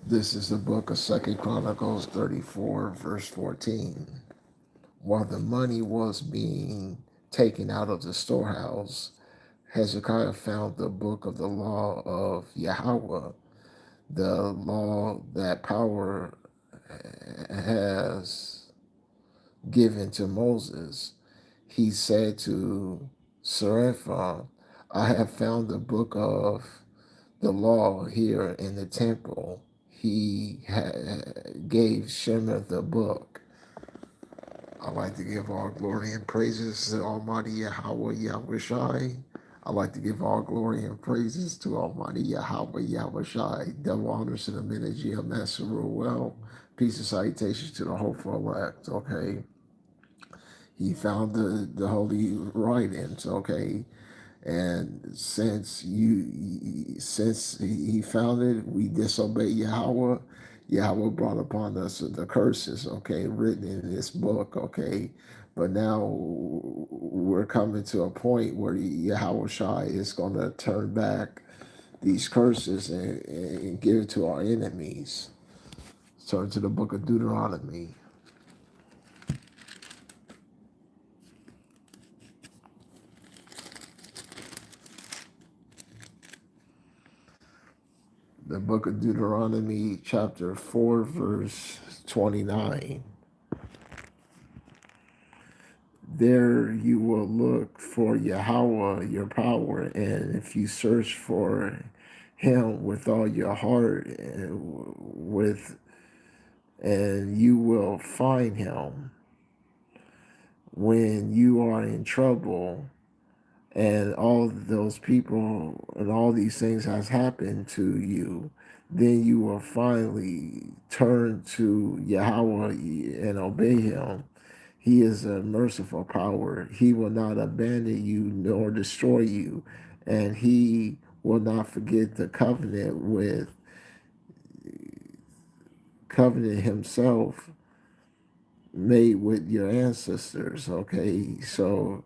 This is the book of Second Chronicles 34, verse 14. While the money was being taken out of the storehouse, Hezekiah found the book of the law of Yahweh, the law that power has given to Moses. He said to Seraphim, I have found the book of the law here in the temple. He gave Shimon the book. I like to give all glory and praises to Almighty Yahweh Yahushai. I like to give all glory and praises to Almighty Yahweh Yahushai. Double honors to the Minaji of Master Ruel. Peace and salutations to the hopeful elect. Okay. He found the holy writings. Okay. And since he found it, we disobeyed Yahweh. Yahweh brought upon us the curses, okay, written in this book, okay. But now we're coming to a point where Yahweh Shai is going to turn back these curses and give it to our enemies. Turn to the book of Deuteronomy. The book of Deuteronomy, chapter 4, verse 29. There you will look for Yahweh, your power, and if you search for him with all your heart and you will find him when you are in trouble and all those people and all these things has happened to you, then you will finally turn to Yahweh and obey him. He is a merciful power. He will not abandon you nor destroy you. And he will not forget the covenant himself made with your ancestors. Okay. So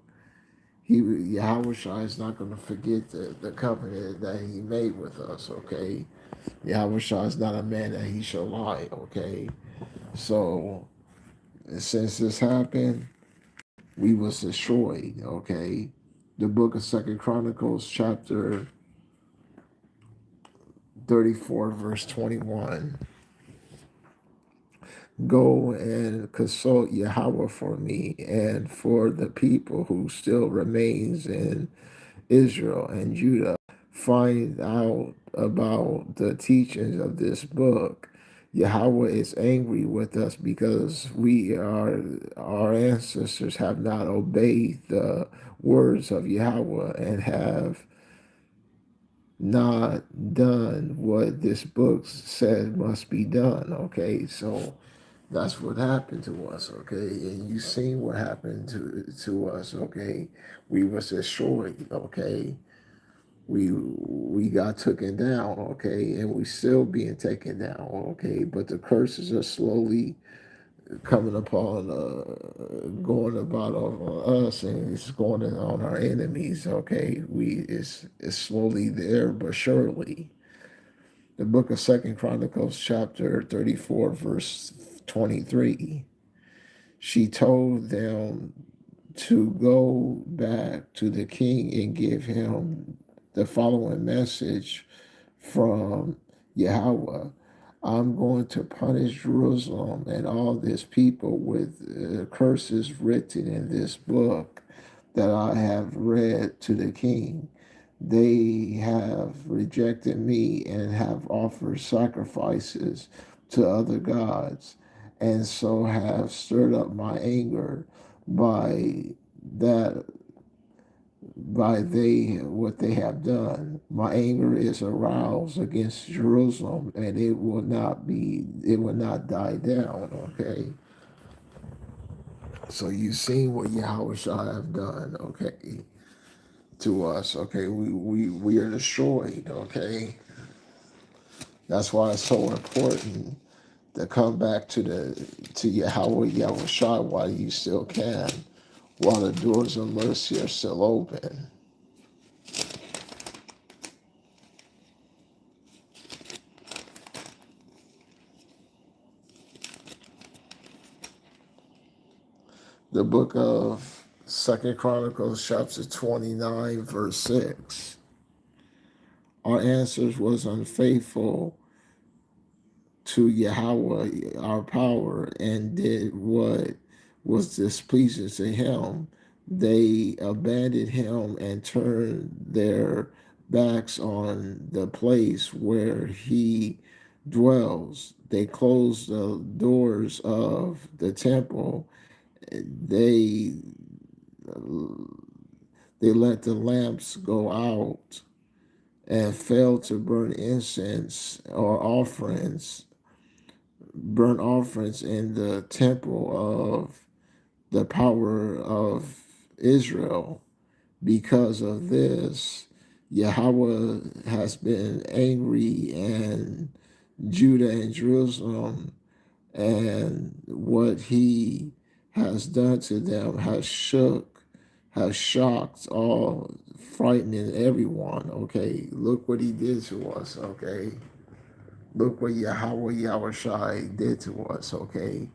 Yahweh Shai is not going to forget the covenant that he made with us. Okay. Yahweh Shai is not a man that he shall lie. Okay. So since this happened, we was destroyed, okay? The book of Second Chronicles, chapter 34, verse 21. Go and consult Yahweh for me and for the people who still remains in Israel and Judah. Find out about the teachings of this book. Yahweh is angry with us because our ancestors have not obeyed the words of Yahweh and have not done what this book said must be done. Okay, so that's what happened to us. Okay, and you seen what happened to us. Okay, we was destroyed. Okay, we got taken down, okay, and we still being taken down, okay, but the curses are slowly coming upon going about on us, and it's going on our enemies, okay. It's slowly there but surely. The book of Second Chronicles, chapter 34, verse 23. She told them to go back to the king and give him the following message from Yahweh. I'm going to punish Jerusalem and all this people with curses written in this book that I have read to the king. They have rejected me and have offered sacrifices to other gods, and so have stirred up my anger by that what they have done. My anger is aroused against Jerusalem, and it will not die down. Okay. So you've seen what Yahweh Shah have done, okay, to us. Okay, we are destroyed, okay. That's why it's so important to come back to Yahweh Shai while you still can, while the doors of mercy are still open. The book of Second Chronicles, chapter 29, verse 6. Our answers was unfaithful to Yahweh, our power, and did what was displeasing to him. They abandoned him and turned their backs on the place where he dwells. They closed the doors of the temple. They they let the lamps go out and failed to burn incense or burnt offerings in the temple of the power of Israel. Because of this, Yahweh has been angry, and Judah and Jerusalem, and what he has done to them has shocked all, frightening everyone. Okay, look what he did to us. Okay, look what Yahweh Shai did to us. Okay,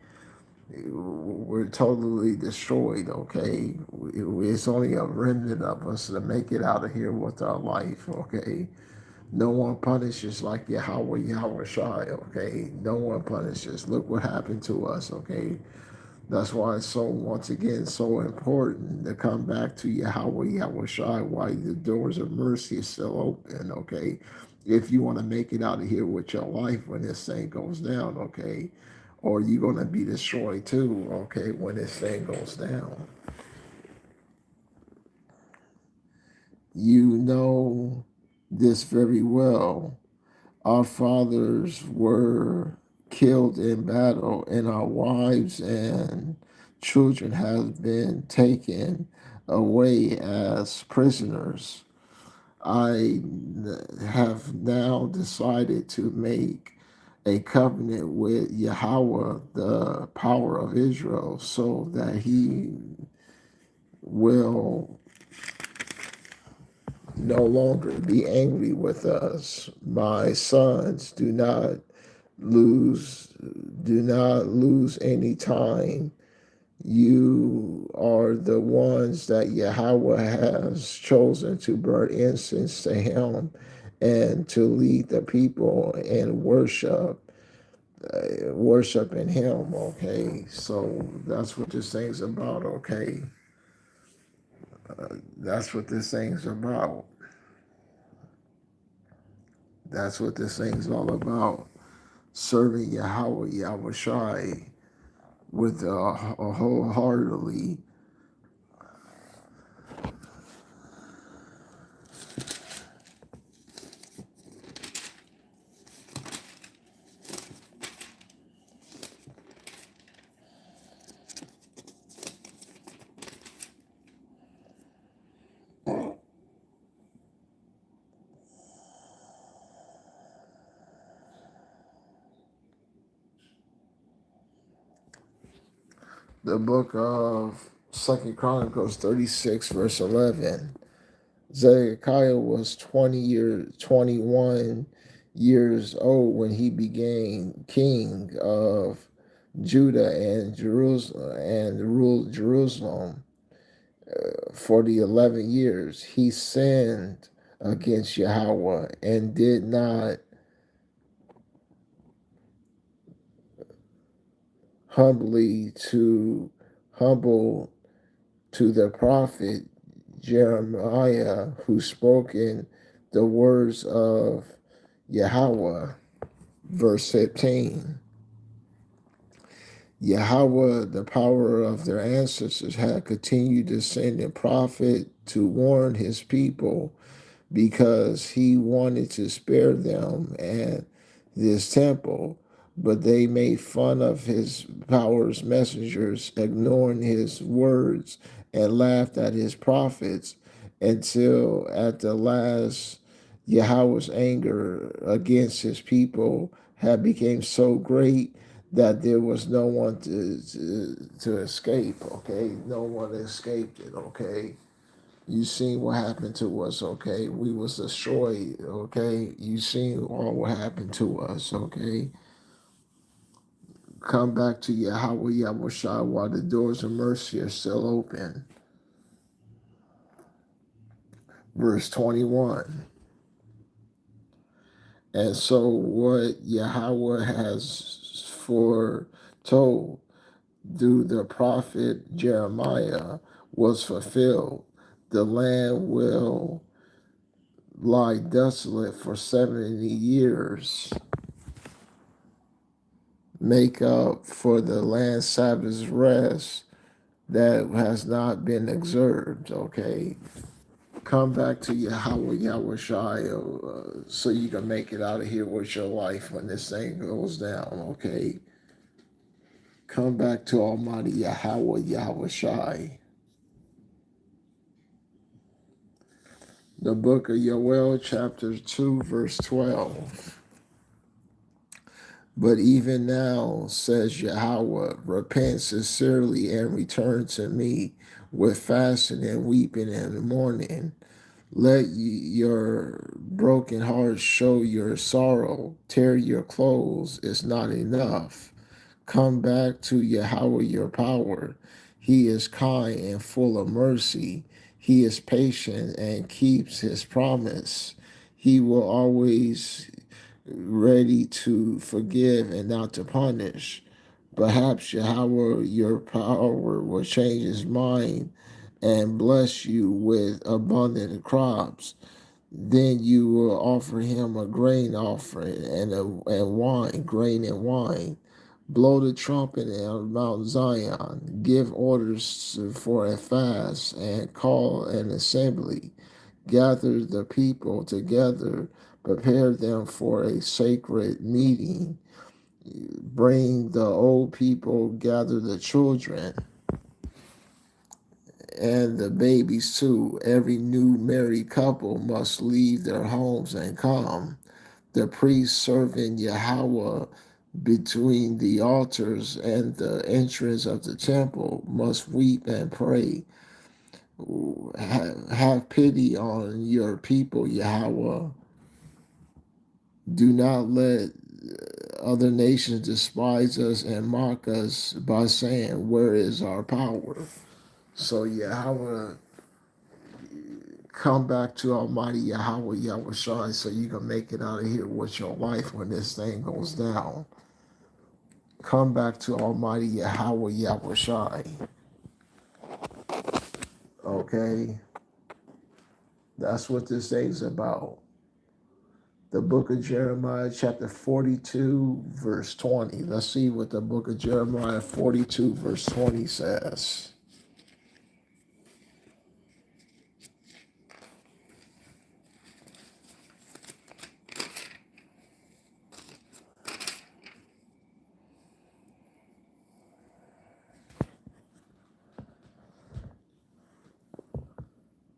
we're totally destroyed. Okay, it's only a remnant of us to make it out of here with our life. Okay, no one punishes like Yahweh Shai. Okay, no one punishes. Look what happened to us. Okay, that's why it's so, once again, so important to come back to Yahweh Shai, why the doors of mercy is still open. Okay, if you want to make it out of here with your life when this thing goes down. Okay, or you're going to be destroyed too. Okay, when this thing goes down. You know this very well. Our fathers were killed in battle, and our wives and children have been taken away as prisoners. I have now decided to make a covenant with Yahweh, the power of Israel, so that he will no longer be angry with us. My sons, lose do not lose any time. You are the ones that Yahweh has chosen to burn incense to him and to lead the people in worship in him. Okay, so that's what this thing's about. Okay, that's what this thing's about. That's what this thing's all about. Serving Yahweh Shai with a wholeheartedly. The book of Second Chronicles 36, verse 11. Zedekiah was 21 years old when he became king of Judah and Jerusalem, and ruled Jerusalem for the 11 years. He sinned against Yahweh and did not humbly to humble to the prophet Jeremiah, who spoke in the words of Yahweh. Verse 15. Yahweh, the power of their ancestors, had continued to send a prophet to warn his people because he wanted to spare them and this temple. But they made fun of his power's messengers, ignoring his words, and laughed at his prophets until at the last Yahweh's anger against his people had become so great that there was no one to escape. Okay, no one escaped it. Okay, you seen what happened to us. Okay, we was destroyed. Okay, you seen all what happened to us. Okay, Come back to Yahweh Yahushua while the doors of mercy are still open. Verse 21. And so what Yahweh has foretold through the prophet Jeremiah was fulfilled. The land will lie desolate for 70 years. Make up for the land Sabbath's rest that has not been observed, okay? Come back to Yahweh Yahushua so you can make it out of here with your life when this thing goes down, okay? Come back to Almighty Yahweh Yahushua. The book of Yoel, chapter 2, verse 12. But even now, says Yahweh, repent sincerely and return to me with fasting and weeping and mourning. Let your broken heart show your sorrow. Tear your clothes is not enough. Come back to Yahweh your power. He is kind and full of mercy. He is patient and keeps his promise. He will always ready to forgive and not to punish. Perhaps Yahweh your power will change his mind and bless you with abundant crops. Then you will offer him a grain offering and wine, grain and wine. Blow the trumpet on Mount Zion. Give orders for a fast and call an assembly. Gather the people together. Prepare them for a sacred meeting. Bring the old people, gather the children and the babies too. Every new married couple must leave their homes and come. The priest serving Yahweh between the altars and the entrance of the temple must weep and pray. Have pity on your people, Yahweh. Do not let other nations despise us and mock us by saying, where is our power? So Yahweh, come back to Almighty Yahweh Yahushua so you can make it out of here with your life when this thing goes down. Come back to Almighty Yahweh Yahushua. Okay? That's what this thing's about. The book of Jeremiah, chapter 42, verse 20. Let's see what the book of Jeremiah 42, verse 20 says.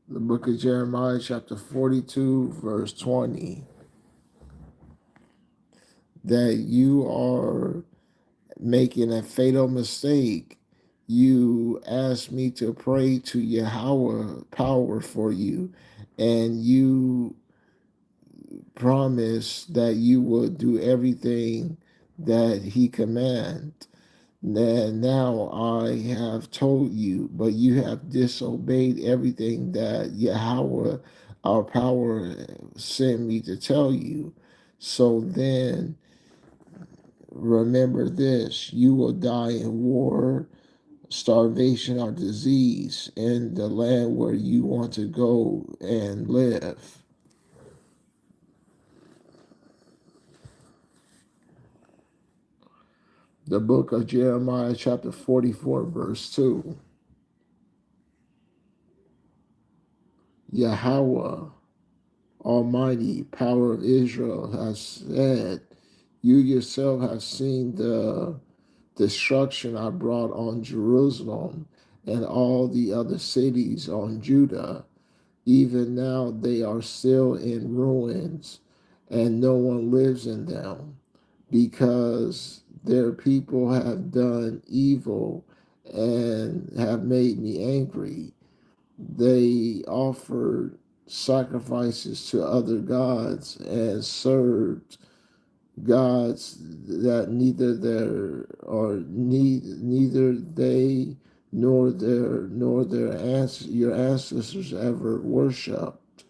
The book of Jeremiah, chapter 42, verse 20. That you are making a fatal mistake. You asked me to pray to Yahweh power for you, and you promised that you would do everything that he commanded. And now I have told you, but you have disobeyed everything that Yahweh, our power, sent me to tell you. So then remember this, you will die in war, starvation, or disease in the land where you want to go and live. The book of Jeremiah, chapter 44, verse 2. Yahweh, Almighty, power of Israel, has said, you yourself have seen the destruction I brought on Jerusalem and all the other cities on Judah. Even now they are still in ruins, and no one lives in them, because their people have done evil and have made me angry. They offered sacrifices to other gods and served gods that neither they nor your ancestors ever worshipped.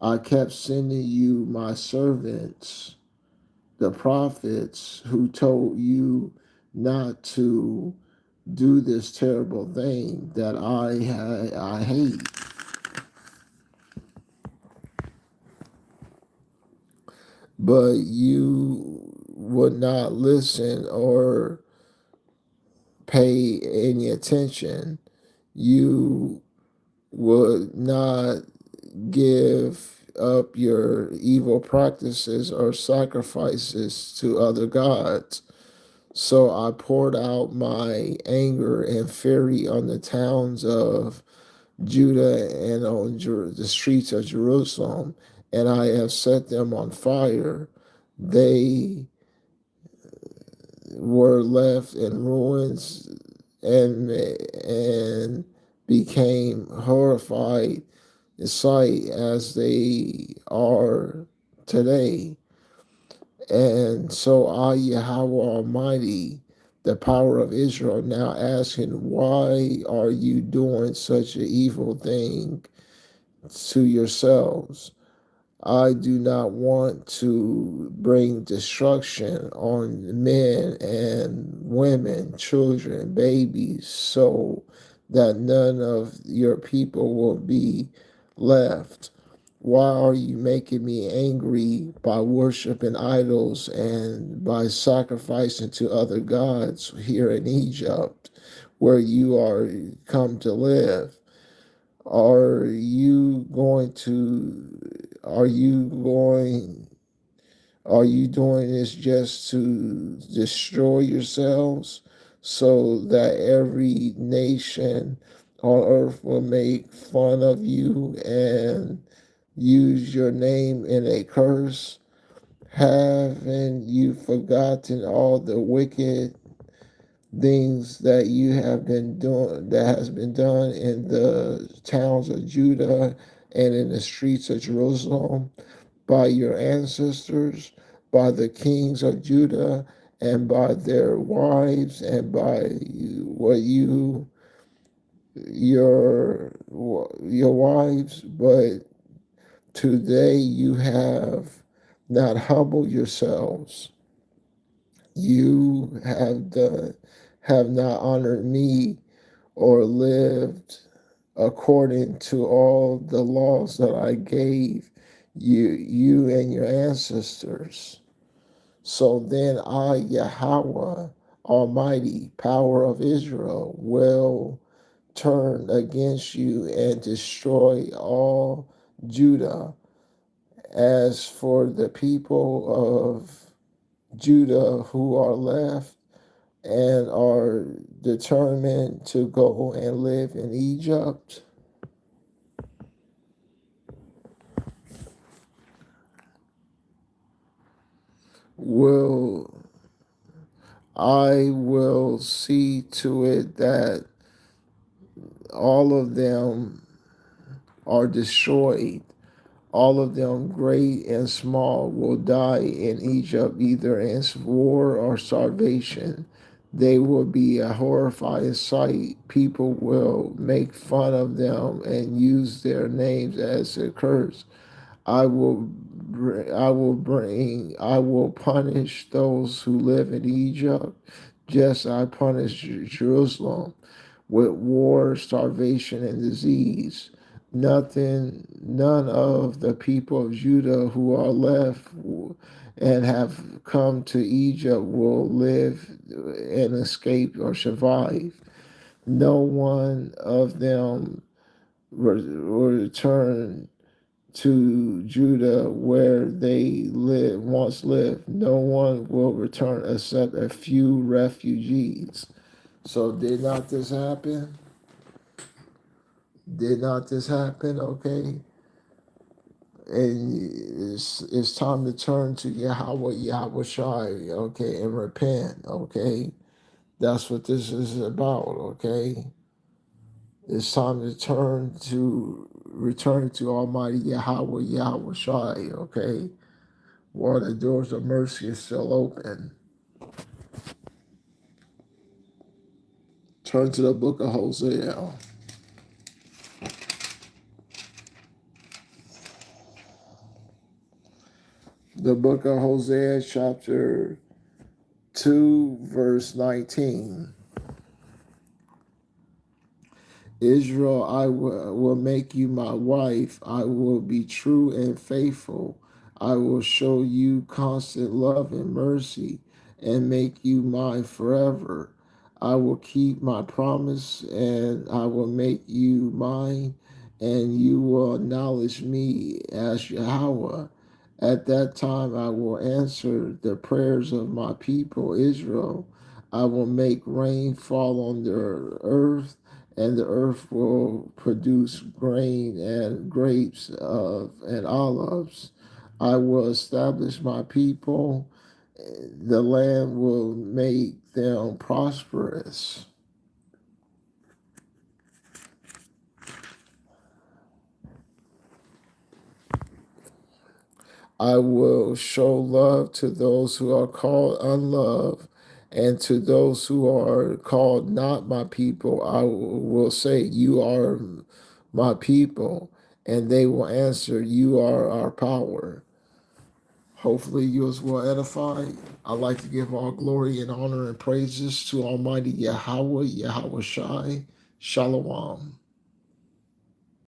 I kept sending you my servants, the prophets, who told you not to do this terrible thing that I hate. But you would not listen or pay any attention. You would not give up your evil practices or sacrifices to other gods. So I poured out my anger and fury on the towns of Judah and on the streets of Jerusalem, and I have set them on fire. They were left in ruins and became horrified sight as they are today. And so I, Yahweh Almighty, the power of Israel, now asking, why are you doing such an evil thing to yourselves? I do not want to bring destruction on men and women, children, babies, so that none of your people will be left. Why are you making me angry by worshiping idols and by sacrificing to other gods here in Egypt, where you are come to live? Are you going to, are you going, are you doing this just to destroy yourselves so that every nation on earth will make fun of you and use your name in a curse? Haven't you forgotten all the wicked things that you have been doing, that has been done in the towns of Judah and in the streets of Jerusalem by your ancestors, by the kings of Judah, and by their wives, and by what your wives? But today you have not humbled yourselves. You have not honored me or lived according to all the laws that I gave you and your ancestors. So then I, Yahweh, Almighty, power of Israel, will turn against you and destroy all Judah. As for the people of Judah who are left and are determined to go and live in Egypt, will I will see to it that all of them are destroyed. All of them, great and small, will die in Egypt, either in war or starvation. They will be a horrifying sight. People will make fun of them and use their names as a curse. I will punish those who live in Egypt, just as I punished Jerusalem with war, starvation, and disease. None of the people of Judah who are left and have come to Egypt will live and escape or survive. No one of them will return to Judah where they once lived. No one will return except a few refugees. So did not this happen? Did not this happen? Okay. And it's time to turn to Yahweh Shai, okay, and repent, okay? That's what this is about, okay? It's time to return to Almighty Yahweh Shai, okay? while the doors of mercy are still open. Turn to the book of Hosea. The book of Hosea, chapter 2, verse 19. Israel, I will make you my wife. I will be true and faithful. I will show you constant love and mercy and make you mine forever. I will keep my promise and I will make you mine, and you will acknowledge me as Yahweh. At that time, I will answer the prayers of my people, Israel. I will make rain fall on the earth, and the earth will produce grain and grapes and olives. I will establish my people. The land will make them prosperous. I will show love to those who are called unloved, and to those who are called not my people, I will say, you are my people, and they will answer, you are our power. Hopefully you was well edified. I'd like to give all glory and honor and praises to Almighty Yahweh, Yahweh Shai. Shalom.